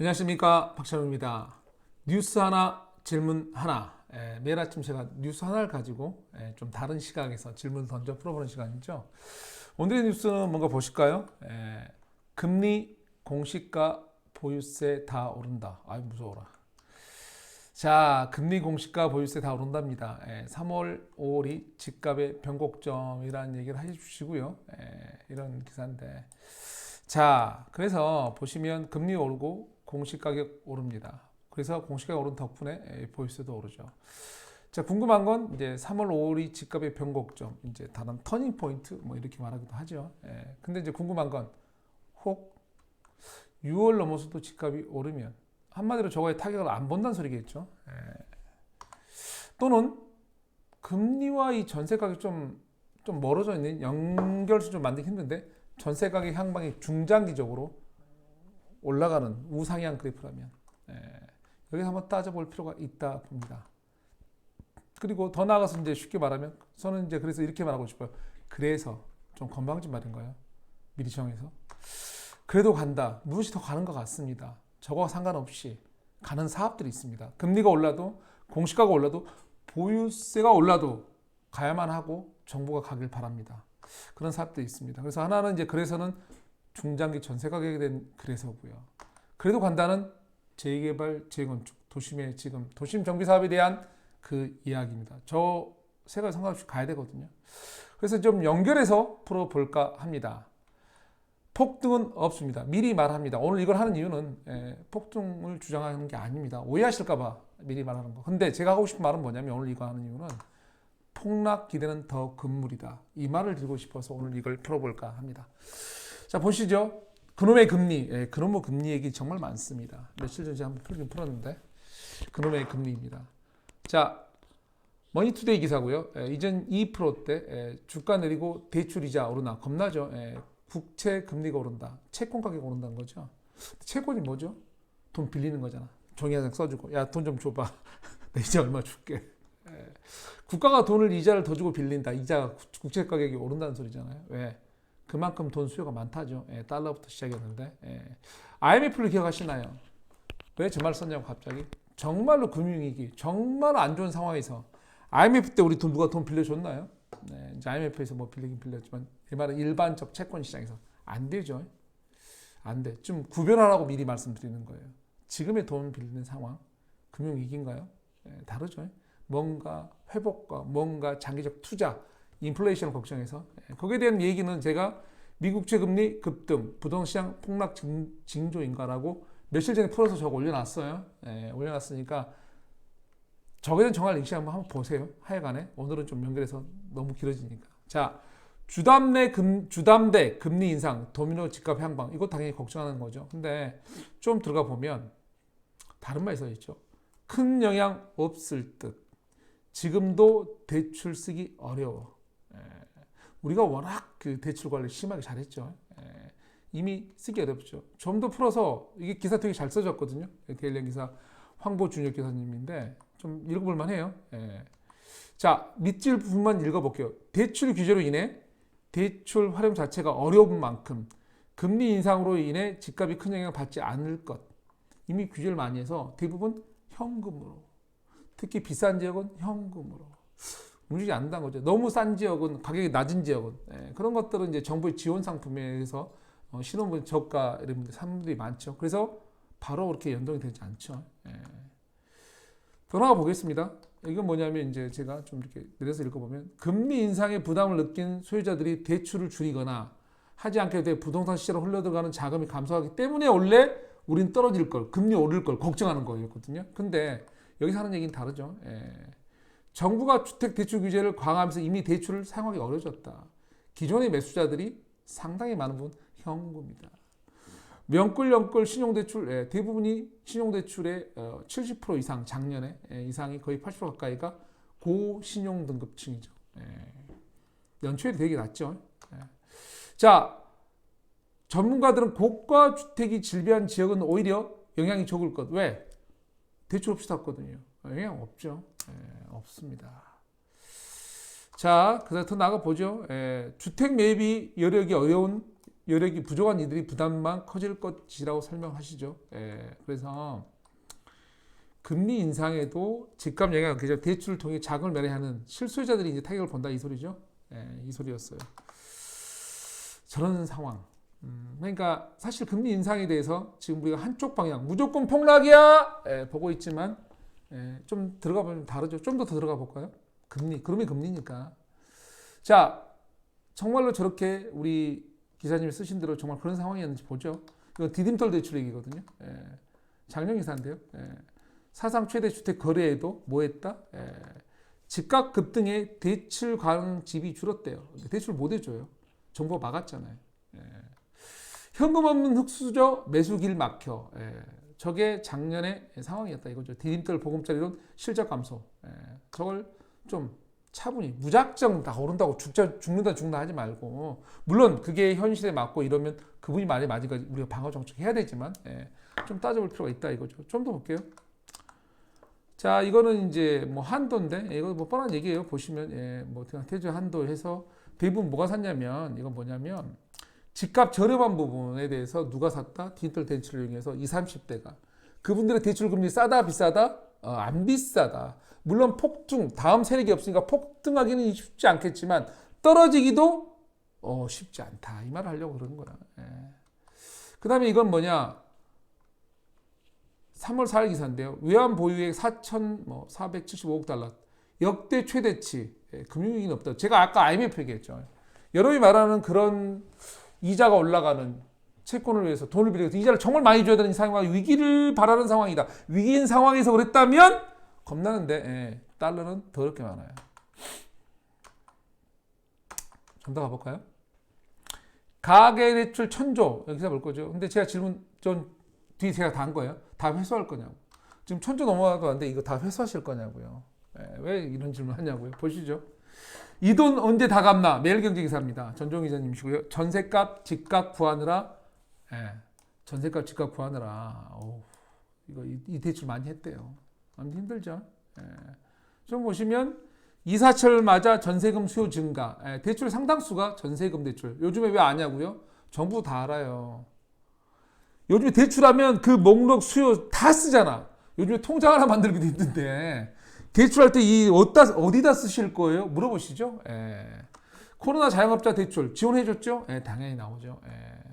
안녕하십니까, 박찬호입니다. 뉴스 하나, 질문 하나. 매일 아침 제가 뉴스 하나를 가지고 좀 다른 시각에서 질문을 던져 풀어보는 시간이죠. 오늘의 뉴스는 뭔가 보실까요? 금리, 공시가, 보유세 다 오른다. 아유, 무서워라. 자, 금리, 공시가, 보유세 다 오른답니다. 3월, 5월이 집값의 변곡점이라는 얘기를 해주시고요. 이런 기사인데. 자, 그래서 보시면 금리 오르고 공시가격 오릅니다. 그래서 공시가격 오른 덕분에 보유세도 오르죠. 자, 궁금한 건 이제 3월, 5월이 집값의 변곡점, 이제 다른 터닝 포인트 뭐 이렇게 말하기도 하죠. 근데 이제 궁금한 건 혹 6월 넘어서도 집값이 오르면 한마디로 저거에 타격을 안 본다는 소리겠죠. 또는 금리와 이 전세 가격 좀 멀어져 있는 연결수 좀 만들기 힘든데 전세 가격 향방이 중장기적으로 올라가는 우상향 그래프라면 여기서 한번 따져볼 필요가 있다 봅니다. 그리고 더 나아가서 이제 쉽게 말하면 저는 이제 그래서 이렇게 말하고 싶어요. 그래서 좀 건방진 말인 거예요. 미리 정해서 그래도 간다. 무엇이 더 가는 것 같습니다. 저거와 상관없이 가는 사업들이 있습니다. 금리가 올라도 공시가가 올라도 보유세가 올라도 가야만 하고 정부가 가길 바랍니다. 그런 사업들이 있습니다. 그래서 하나는 이제 그래서는 중장기 전세 가격에 대한 그래서고요. 그래도 간다는 재개발, 재건축, 도심의 지금 도심 정비 사업에 대한 그 이야기입니다. 저 세 가지 상관없이 가야 되거든요. 그래서 좀 연결해서 풀어볼까 합니다. 폭등은 없습니다. 미리 말합니다. 오늘 이걸 하는 이유는 폭등을 주장하는 게 아닙니다. 오해하실까봐 미리 말하는 거. 근데 제가 하고 싶은 말은 뭐냐면 오늘 이거 하는 이유는 폭락 기대는 더 금물이다. 이 말을 드리고 싶어서 오늘 이걸 풀어볼까 합니다. 자, 보시죠. 그놈의 금리. 그놈의 금리 얘기 정말 많습니다. 며칠 전에 한번 풀긴 풀었는데 그놈의 금리입니다. 자, 머니투데이 기사고요. 이전 2%대 주가 내리고 대출이자 오르나 겁나죠. 국채 금리가 오른다. 채권 가격 오른다는 거죠. 채권이 뭐죠? 돈 빌리는 거잖아. 종이 한 장 써주고 야, 돈 좀 줘봐. 내 이자 얼마 줄게. 국가가 돈을 이자를 더 주고 빌린다. 이자 국채 가격이 오른다는 소리잖아요. 왜? 그만큼 돈 수요가 많다죠. 달러부터 시작했는데. IMF를 기억하시나요? 왜 저 말 썼냐고 갑자기. 정말로 금융위기, 정말 안 좋은 상황에서 IMF 때 우리 돈 누가 돈 빌려줬나요? 이제 IMF에서 뭐 빌리긴 빌렸지만 이 말은 일반적 채권 시장에서 안 되죠. 안 돼. 좀 구별하라고 미리 말씀드리는 거예요. 지금의 돈 빌리는 상황, 금융위기인가요? 다르죠. 뭔가 회복과 뭔가 장기적 투자, 인플레이션을 걱정해서 거기에 대한 얘기는 제가 미국채 금리 급등, 부동시장 폭락 징조인가라고 며칠 전에 풀어서 저거 올려놨어요. 올려놨으니까 저거에 대한 정확한 링크 한번 보세요. 하여간에 오늘은 좀 연결해서 너무 길어지니까. 자, 주담대 금리 인상, 도미노 집값 향방 이거 당연히 걱정하는 거죠. 근데 좀 들어가 보면 다른 말이 써 있죠. 큰 영향 없을 듯. 지금도 대출 쓰기 어려워. 우리가 워낙 그 대출 관리 심하게 잘했죠. 이미 쓰기 어렵죠. 좀 더 풀어서 이게 기사 되게 잘 써졌거든요. 데일리 기사 황보준혁 기사님인데 좀 읽어볼만 해요. 자, 밑줄 부분만 읽어볼게요. 대출 규제로 인해 대출 활용 자체가 어려운 만큼 금리 인상으로 인해 집값이 큰 영향을 받지 않을 것. 이미 규제를 많이 해서 대부분 현금으로. 특히 비싼 지역은 현금으로. 움직이지 않는다는 거죠. 너무 싼 지역은 가격이 낮은 지역은 그런 것들은 이제 정부의 지원 상품에서 신혼부터 저가 이런 사람들이 많죠. 그래서 바로 그렇게 연동이 되지 않죠. 더 나가 보겠습니다. 이건 뭐냐면 이제 제가 좀 이렇게 내려서 읽어보면 금리 인상의 부담을 느낀 소유자들이 대출을 줄이거나 하지 않게 돼 부동산 시장으로 흘러들어가는 자금이 감소하기 때문에 원래 우린 떨어질 걸, 금리 오를 걸 걱정하는 거였거든요. 근데 여기서 하는 얘기는 다르죠. 정부가 주택 대출 규제를 강화하면서 이미 대출을 사용하기 어려워졌다. 기존의 매수자들이 상당히 많은 부분 현금이다. 명끌영끌 신용대출 대부분이 신용대출의 70% 이상 작년에 이상이 거의 80% 가까이가 고신용등급층이죠. 연초에 되게 낮죠. 자, 전문가들은 고가 주택이 질비한 지역은 오히려 영향이 적을 것. 왜? 대출 없이 샀거든요. 영향 없죠. 없습니다. 자, 그래서 더 나가 보죠. 주택 매입이 여력이 어려운 여력이 부족한 이들이 부담만 커질 것이라고 설명하시죠. 예, 그래서 금리 인상에도 집값 영향을 그저 대출을 통해 자금을 마련하는 실수요자들이 이제 타격을 본다 이 소리죠. 예, 이 소리였어요. 저런 상황. 그러니까 사실 금리 인상에 대해서 지금 우리가 한쪽 방향 무조건 폭락이야 예, 보고 있지만 예, 좀 들어가 보면 다르죠. 좀 더 들어가 볼까요? 금리, 그러면 금리니까. 자, 정말로 저렇게 우리 기사님이 쓰신 대로 정말 그런 상황이었는지 보죠. 이거 디딤돌 대출 얘기거든요. 예, 작년 기사인데요. 예, 사상 최대 주택 거래에도 뭐 했다? 예, 집값 급등에 대출 가능 집이 줄었대요. 대출 못 해줘요. 정부가 막았잖아요. 예. 현금 없는 흑수저 매수길 막혀. 예. 저게 작년의 상황이었다 이거죠. 디딤돌 보금자리론 실적 감소. 예. 저걸 좀 차분히 무작정 다 오른다고 죽는다 하지 말고 물론 그게 현실에 맞고 이러면 그분이 말이 맞으니까 우리가 방어 정책 해야 되지만 예. 좀 따져볼 필요가 있다 이거죠. 좀 더 볼게요. 자, 이거는 이제 뭐 한도인데 이거 뭐 뻔한 얘기예요. 보시면 예, 뭐 대주 한도 해서 대부분 뭐가 샀냐면 이건 뭐냐면 집값 저렴한 부분에 대해서 누가 샀다? 디지털 대출을 이용해서 20, 30대가 그분들의 대출 금리 싸다 비싸다? 안 비싸다. 물론 폭등 다음 세력이 없으니까 폭등하기는 쉽지 않겠지만 떨어지기도 쉽지 않다. 이 말을 하려고 그러는 거야. 예. 그 다음에 이건 뭐냐? 3월 4일 기사인데요. 외환 보유액 4,475억 달러. 역대 최대치. 예, 금융위기는 없다. 제가 아까 IMF 얘기했죠. 여러분이 말하는 그런 이자가 올라가는 채권을 위해서 돈을 빌려서 이자를 정말 많이 줘야 되는 상황이 위기를 바라는 상황이다. 위기인 상황에서 그랬다면 겁나는데 예, 달러는 더럽게 많아요. 좀 더 가볼까요? 가계대출 1,000조 여기서 볼 거죠. 근데 제가 질문 전 뒤에 제가 다 한 거예요. 다 회수할 거냐고. 지금 1,000조 넘어가도 안 돼. 이거 다 회수하실 거냐고요. 예, 왜 이런 질문 하냐고요. 보시죠. 이 돈 언제 다 갚나? 매일경제기사입니다. 전종 기자님이시고요. 전세값, 집값 구하느라, 예, 전세값, 집값 구하느라, 이거 이 대출 많이 했대요. 아무튼 힘들죠. 예. 좀 보시면 이사철 맞아 전세금 수요 증가. 예, 대출 상당수가 전세금 대출. 요즘에 왜 아냐고요? 정부 다 알아요. 요즘에 대출하면 그 목록 수요 다 쓰잖아. 요즘에 통장 하나 만들기도 힘든데. 대출할 때 어디다 쓰실 거예요? 물어보시죠. 예. 코로나 자영업자 대출 지원해줬죠? 예, 당연히 나오죠. 예.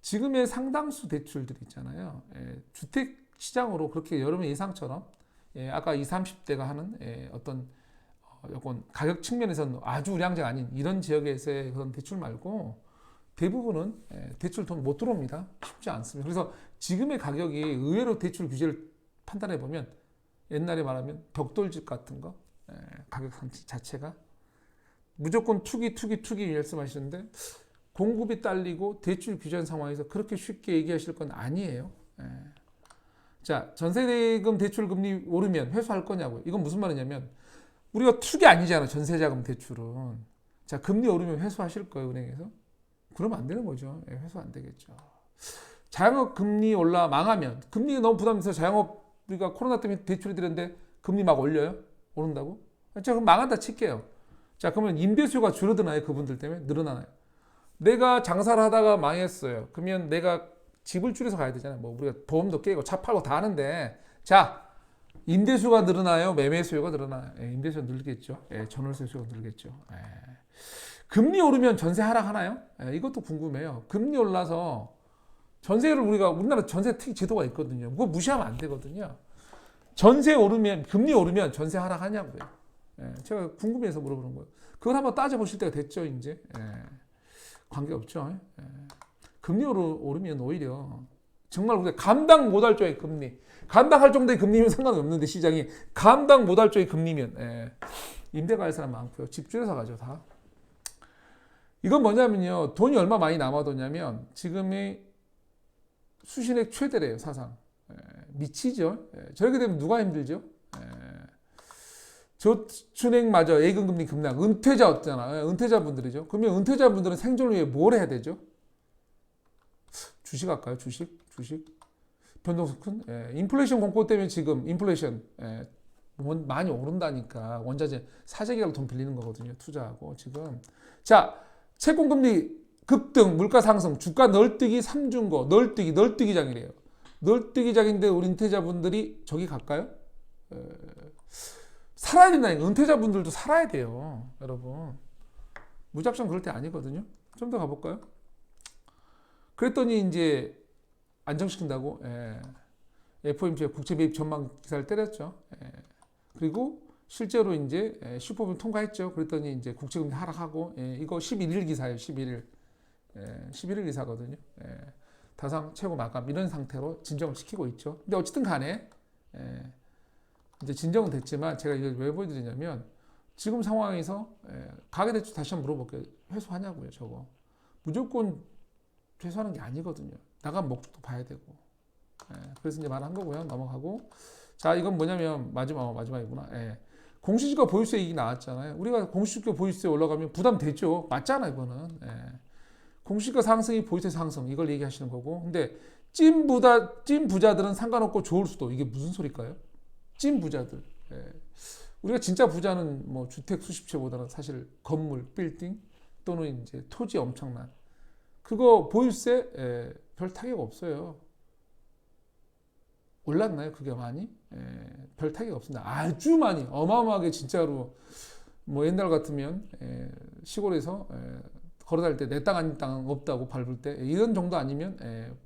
지금의 상당수 대출들 있잖아요. 예, 주택 시장으로 그렇게 여러분 예상처럼 예, 아까 20, 30대가 하는 예, 어떤 요건 가격 측면에서는 아주 우량제가 아닌 이런 지역에서의 그런 대출 말고 대부분은 예, 대출 돈 못 들어옵니다. 쉽지 않습니다. 그래서 지금의 가격이 의외로 대출 규제를 판단해 보면 옛날에 말하면 벽돌집 같은 거 가격 자체가 무조건 투기 말씀하시는데 공급이 딸리고 대출 규제한 상황에서 그렇게 쉽게 얘기하실 건 아니에요. 자, 전세금 대출 금리 오르면 회수할 거냐고요. 이건 무슨 말이냐면 우리가 투기 아니잖아. 전세자금 대출은. 자, 금리 오르면 회수하실 거예요, 은행에서. 그러면 안 되는 거죠. 회수 안 되겠죠. 자영업 금리 올라 망하면 금리가 너무 부담돼서 자영업 우리가 코로나 때문에 대출이 들었는데 금리 막 올려요? 오른다고? 자, 그럼 망한다 칠게요. 자, 그러면 임대수요가 줄어드나요? 그분들 때문에? 늘어나나요? 내가 장사를 하다가 망했어요. 그러면 내가 집을 줄여서 가야 되잖아요. 뭐 우리가 보험도 깨고 차 팔고 다 하는데 자, 임대수요가 늘어나요? 매매수요가 늘어나요? 예, 임대수요가 늘겠죠. 예, 전월세 수요가 늘겠죠. 예. 금리 오르면 전세 하락하나요? 예, 이것도 궁금해요. 금리 올라서 전세를 우리나라 전세 특이 제도가 있거든요. 그거 무시하면 안 되거든요. 금리 오르면 전세 하락하냐고요. 예, 제가 궁금해서 물어보는 거예요. 그걸 한번 따져보실 때가 됐죠, 이제. 예, 관계없죠. 예. 금리 오르면 오히려 정말 우리가 감당 못할 정도의 금리, 감당할 정도의 금리면 상관이 없는데 시장이 감당 못할 정도의 금리면 예, 임대 갈 사람 많고요. 집 줄여서 가죠, 다. 이건 뭐냐면요. 돈이 얼마 많이 남아뒀냐면 지금의 수신액 최대래요, 사상. 미치죠. 저렇게 되면 누가 힘들죠? 저축은행마저 예금금리 급락, 은퇴자 없잖아. 은퇴자분들이죠. 그러면 은퇴자분들은 생존을 위해 뭘 해야 되죠? 주식 할까요? 주식? 변동성 큰? 인플레이션 공포 때문에 지금 인플레이션 많이 오른다니까 원자재 사재기로 돈 빌리는 거거든요. 투자하고 지금. 자, 채권금리 급등, 물가 상승, 주가 널뛰기 3중고, 널뛰기장이래요. 널뛰기장인데 우리 은퇴자분들이 저기 갈까요? 살아야 된다니까. 은퇴자분들도 살아야 돼요, 여러분. 무작정 그럴 때 아니거든요. 좀 더 가볼까요? 그랬더니 이제 안정시킨다고 FOMC 국채 매입 전망 기사를 때렸죠. 그리고 실제로 이제 슈퍼볼 통과했죠. 그랬더니 이제 국채금리 하락하고 이거 11일 기사예요. 11일. 11일 기사거든요. 다상 최고 마감 이런 상태로 진정을 시키고 있죠. 근데 어쨌든 간에 이제 진정은 됐지만 제가 이걸 왜 보여드리냐면 지금 상황에서 가계대출 다시 한번 물어볼게요. 회수하냐고요. 저거 무조건 회수하는 게 아니거든요. 나간 목적도 봐야 되고. 그래서 이제 말한 거고요. 넘어가고. 자, 이건 뭐냐면 마지막이구나. 공시지가 보유세 이익이 나왔잖아요. 우리가 공시지가 보유세 올라가면 부담되죠. 맞잖아 이거는. 공시지가 상승이 보유세 상승 이걸 얘기하시는 거고. 근데 찐 부자들은 상관없고 좋을 수도. 이게 무슨 소리일까요? 찐 부자들. 우리가 진짜 부자는 뭐 주택 수십 채보다는 사실 건물, 빌딩 또는 이제 토지 엄청난 그거 보유세 별 타격 없어요. 올랐나요? 그게 많이? 별 타격 없습니다. 아주 많이 어마어마하게 진짜로 뭐 옛날 같으면 시골에서 걸어다닐 때 내 땅 아닌 땅 없다고 밟을 때 이런 정도 아니면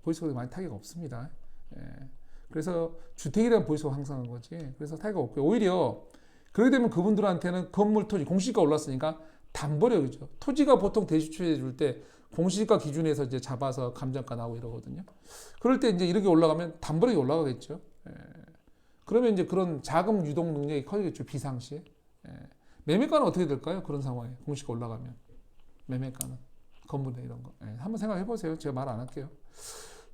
보유세가 많이 타격 없습니다. 그래서 주택에 대한 보유세가 항상한 거지. 그래서 타격 없고요. 오히려 그러게 되면 그분들한테는 건물, 토지, 공시지가 올랐으니까 담보료 그죠. 토지가 보통 대출해 줄 때 공시지가 기준에서 이제 잡아서 감정가 나오고 이러거든요. 그럴 때 이제 이렇게 올라가면 담보력이 올라가겠죠. 그러면 이제 그런 자금 유동 능력이 커지겠죠. 비상시에. 매매가는 어떻게 될까요? 그런 상황에 공시가 올라가면 매매가는 건물이나 이런 거. 한번 생각해 보세요. 제가 말 안 할게요.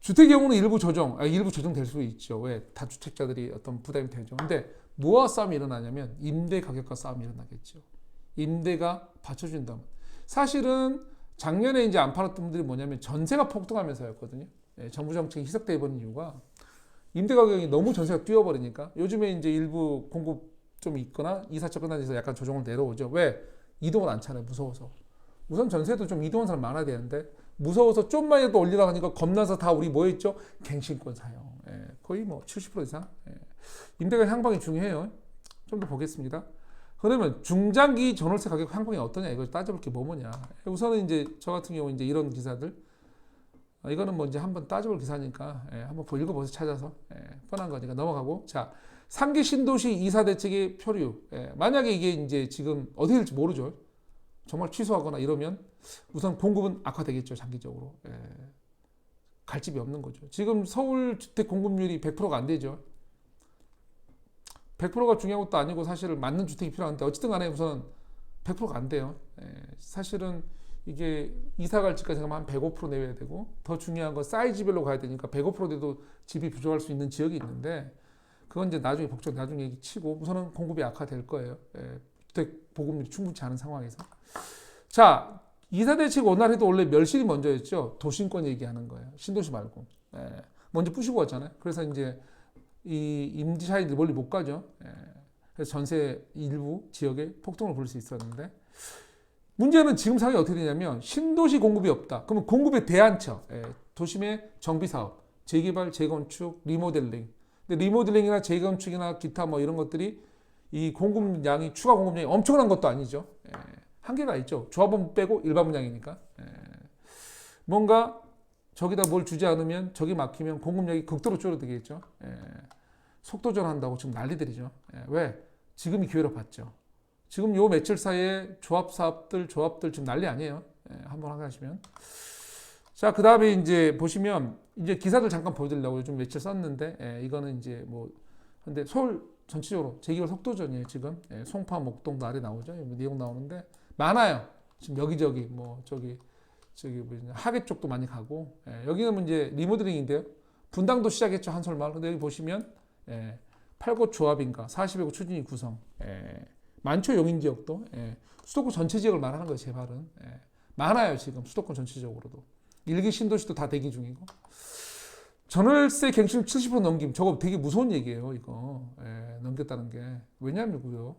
주택 경우는 일부 조정될 수 있죠. 왜? 다주택자들이 어떤 부담이 되죠. 근데 뭐와 싸움이 일어나냐면 임대 가격과 싸움이 일어나겠죠. 임대가 받쳐준다면. 사실은 작년에 이제 안 팔았던 분들이 뭐냐면 전세가 폭등하면서였거든요. 정부 정책이 희석되어 버린 이유가 임대 가격이 너무 전세가 뛰어버리니까 요즘에 이제 일부 공급 좀 있거나 이사철 끝나서 약간 조정을 내려오죠. 왜? 이동을 안 차려요. 무서워서. 우선 전세도 좀 이동하는 사람 많아야 되는데 무서워서 좀만이라도 올리다가니까 겁나서 다 우리 뭐 했죠? 갱신권 사용. 거의 뭐 70% 이상. 임대가 향방이 중요해요. 좀 더 보겠습니다. 그러면 중장기 전월세 가격 향방이 어떠냐 이걸 따져볼 게 뭐냐. 우선은 이제 저 같은 경우 이제 이런 기사들 이거는 뭐 이제 한번 따져볼 기사니까 한번 읽어보세요. 찾아서 뻔한 거니까 넘어가고. 자, 3기 신도시 이사 대책의 표류. 만약에 이게 이제 지금 어떻게 될지 모르죠. 정말 취소하거나 이러면 우선 공급은 악화되겠죠. 장기적으로. 갈 집이 없는 거죠. 지금 서울 주택 공급률이 100%가 안 되죠. 100%가 중요한 것도 아니고 사실 맞는 주택이 필요한데 어쨌든 간에 우선 100%가 안 돼요. 사실은 이게 이사 갈 집까지 가면 한 105% 내외야 되고 더 중요한 건 사이즈별로 가야 되니까 105% 돼도 집이 부족할 수 있는 지역이 있는데 그건 이제 나중에 나중에 얘기 치고 우선은 공급이 악화될 거예요. 주택 보급률이 충분치 않은 상황에서. 자, 이사 대책 원활해도 원래 멸실이 먼저였죠. 도심권 얘기하는 거예요. 신도시 말고. 먼저 부시고 왔잖아요. 그래서 이제 이 임차인들이 멀리 못 가죠. 그래서 전세 일부 지역에 폭등을 부를 수 있었는데 문제는 지금 상황이 어떻게 되냐면 신도시 공급이 없다. 그러면 공급의 대안처, 도심의 정비사업, 재개발, 재건축, 리모델링. 근데 리모델링이나 재건축이나 기타 뭐 이런 것들이 이 공급량이 추가 공급량이 엄청난 것도 아니죠. 한계가 있죠. 조합원 빼고 일반 분양이니까. 뭔가 저기다 뭘 주지 않으면 저기 막히면 공급량이 극도로 줄어들겠죠. 속도전환한다고 지금 난리들이죠. 왜? 지금이 기회로 봤죠. 지금 요 며칠 사이에 조합들 지금 난리 아니에요. 한번 확인하시면. 자, 그 다음에 이제 보시면 이제 기사들 잠깐 보여드리려고 요즘 며칠 썼는데 이거는 이제 뭐 근데 서울 전체적으로 재개발 속도전이에요. 지금 송파, 목동 아래 나오죠. 내용 나오는데 많아요. 지금 여기저기 뭐 저기 뭐 하계 쪽도 많이 가고 여기는 이제 리모델링인데요. 분당도 시작했죠. 한솔마을. 근데 여기 보시면 8곳 조합인가 40여 곳 추진이 구성. 많죠. 용인 지역도. 수도권 전체 지역을 말하는 거예요. 제 말은. 많아요. 지금 수도권 전체적으로도. 일기 신도시도 다 대기 중이고. 전월세 갱신률 70% 넘김. 저거 되게 무서운 얘기예요. 이거. 넘겼다는 게. 왜냐면요.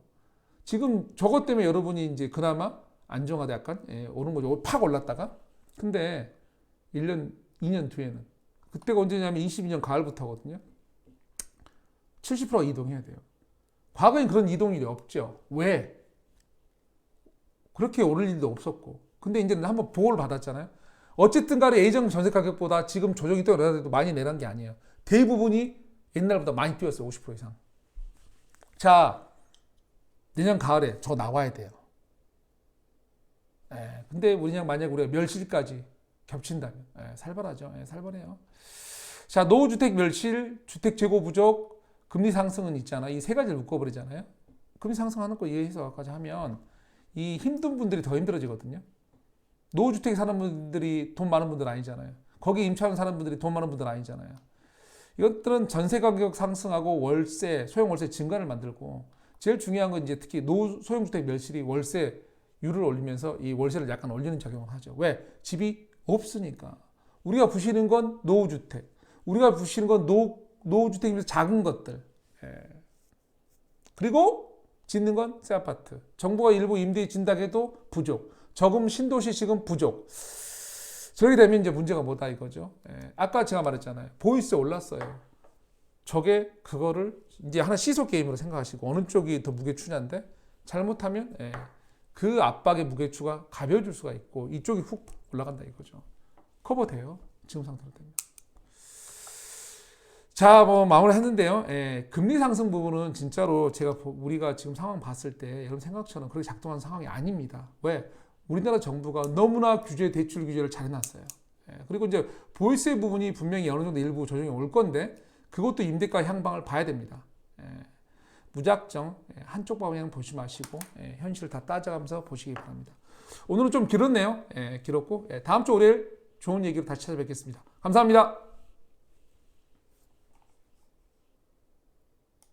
지금 저것 때문에 여러분이 이제 그나마 안정화돼 약간 오른 거죠. 팍 올랐다가 근데 1년, 2년 뒤에는 그때가 언제냐면 22년 가을부터거든요. 70%가 이동해야 돼요. 과거엔 그런 이동일이 없죠. 왜? 그렇게 오를 일도 없었고. 근데 이제는 한번 보호를 받았잖아요. 어쨌든 간에 예전 전세 가격보다 지금 조정이 또 내도 많이 내는 게 아니에요. 대부분이 옛날보다 많이 뛰었어요. 50% 이상. 자, 내년 가을에 저 나와야 돼요. 근데 우리냥 만약 우리가 멸실까지 겹친다면 살벌하죠. 살벌해요. 자, 노후주택 멸실, 주택 재고 부족, 금리 상승은 있잖아. 이 세 가지를 묶어버리잖아요. 금리 상승하는 거 이해해서까지 하면 이 힘든 분들이 더 힘들어지거든요. 노후주택에 사는 분들이 돈 많은 분들 아니잖아요. 거기 임차원 사는 분들이 돈 많은 분들 아니잖아요. 이것들은 전세 가격 상승하고 월세, 소형월세 증가를 만들고 제일 중요한 건 이제 특히 소형주택 멸실이 월세율을 올리면서 이 월세를 약간 올리는 작용을 하죠. 왜? 집이 없으니까. 우리가 부시는 건 노후주택. 우리가 부시는 건 노후주택이면서 작은 것들. 그리고 짓는 건 새 아파트. 정부가 일부 임대 진단해도 부족. 저금 신도시 지금 부족. 저렇게 되면 이제 문제가 뭐다 이거죠. 아까 제가 말했잖아요. 보이스에 올랐어요. 저게 그거를 이제 하나 시소 게임으로 생각하시고 어느 쪽이 더 무게추냐인데 잘못하면 그 압박의 무게추가 가벼워질 수가 있고 이쪽이 훅 올라간다 이거죠. 커버돼요. 지금 상태로 되면. 자, 뭐 마무리 했는데요. 금리 상승 부분은 진짜로 우리가 지금 상황 봤을 때 여러분 생각처럼 그렇게 작동하는 상황이 아닙니다. 왜? 우리나라 정부가 너무나 대출 규제를 잘 해놨어요. 그리고 이제 보이스의 부분이 분명히 어느 정도 일부 조정이 올 건데 그것도 임대가 향방을 봐야 됩니다. 무작정 한쪽 방향 보지 마시고 현실을 다 따져가면서 보시기 바랍니다. 오늘은 좀 길었네요. 길었고 다음 주 월요일 좋은 얘기로 다시 찾아뵙겠습니다. 감사합니다.